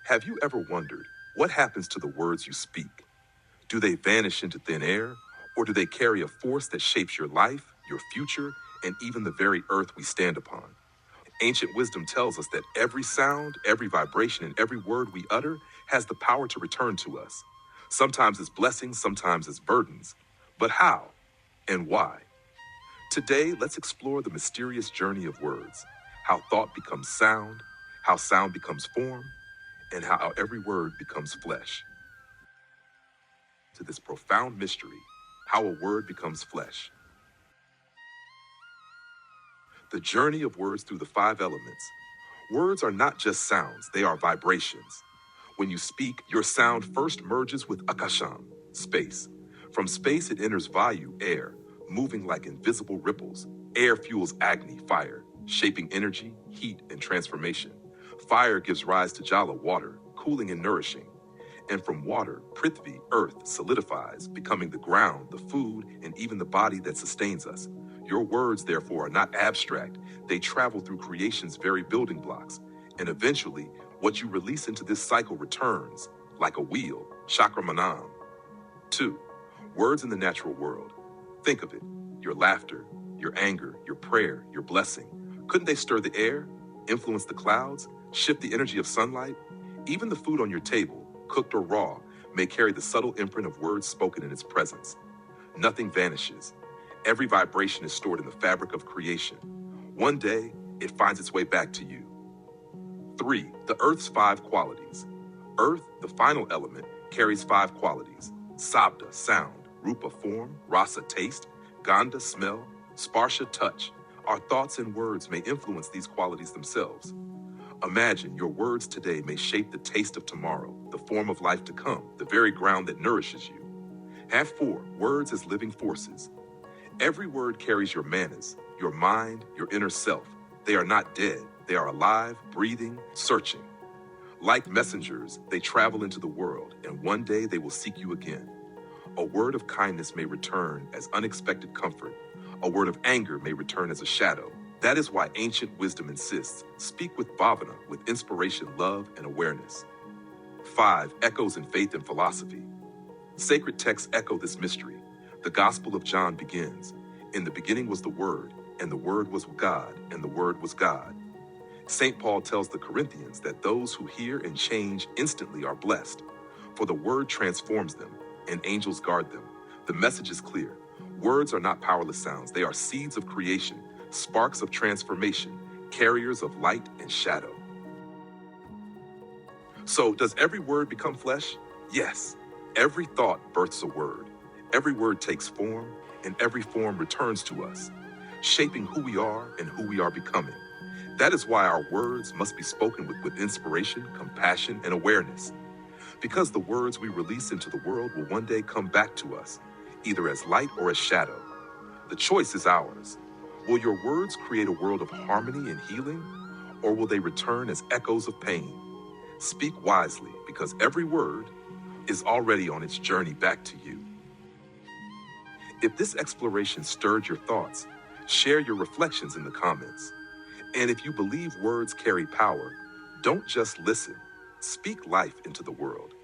Have you ever wondered what happens to the words you speak? Do they vanish into thin air, or do they carry a force that shapes your life, your future, and even the very earth we stand upon? Ancient wisdom tells us that every sound, every vibration, and every word we utter has the power to return to us. Sometimes as blessings, sometimes as burdens. But how and why? Today, let's explore the mysterious journey of words, how thought becomes sound, how sound becomes form, and how every word becomes flesh. To this profound mystery, how a word becomes flesh. The journey of words through the five elements. Words are not just sounds, they are vibrations. When you speak, your sound first merges with akasham, space. From space, it enters vayu, air, moving like invisible ripples. Air fuels agni, fire, shaping energy, heat, and transformation. Fire gives rise to jala, water, cooling and nourishing. And from water, prithvi, earth, solidifies, becoming the ground, the food, and even the body that sustains us. Your words, therefore, are not abstract. They travel through creation's very building blocks. And eventually, what you release into this cycle returns, like a wheel, chakramanam. 2. Words in the natural world. Think of it. Your laughter, your anger, your prayer, your blessing. Couldn't they stir the air, influence the clouds, shift the energy of sunlight? Even the food on your table, cooked or raw, may carry the subtle imprint of words spoken in its presence. Nothing vanishes. Every vibration is stored in the fabric of creation. One day, it finds its way back to you. 3. The Earth's 5 qualities. Earth, the final element, carries 5 qualities. Sabda, sound. Rupa, form. Rasa, taste. Gandha, smell. Sparsha, touch. Our thoughts and words may influence these qualities themselves. Imagine your words today may shape the taste of tomorrow, the form of life to come, the very ground that nourishes you. Have 4. Words as living forces. Every word carries your manas, your mind, your inner self. They are not dead. They are alive, breathing, searching. Like messengers, they travel into the world, and one day they will seek you again. A word of kindness may return as unexpected comfort. A word of anger may return as a shadow. That is why ancient wisdom insists, speak with bhavana, with inspiration, love, and awareness. 5. Echoes in faith and philosophy. Sacred texts echo this mystery. The Gospel of John begins, "In the beginning was the Word, and the Word was God, and the Word was God." St. Paul tells the Corinthians that those who hear and change instantly are blessed, for the Word transforms them, and angels guard them. The message is clear. Words are not powerless sounds. They are seeds of creation, sparks of transformation, carriers of light and shadow. So, does every word become flesh? Yes. Every thought births a word. Every word takes form, and every form returns to us, shaping who we are and who we are becoming. That is why our words must be spoken with inspiration, compassion, and awareness. Because the words we release into the world will one day come back to us, either as light or as shadow. The choice is ours. Will your words create a world of harmony and healing, or will they return as echoes of pain? Speak wisely, because every word is already on its journey back to you. If this exploration stirred your thoughts, share your reflections in the comments. And if you believe words carry power, don't just listen. Speak life into the world.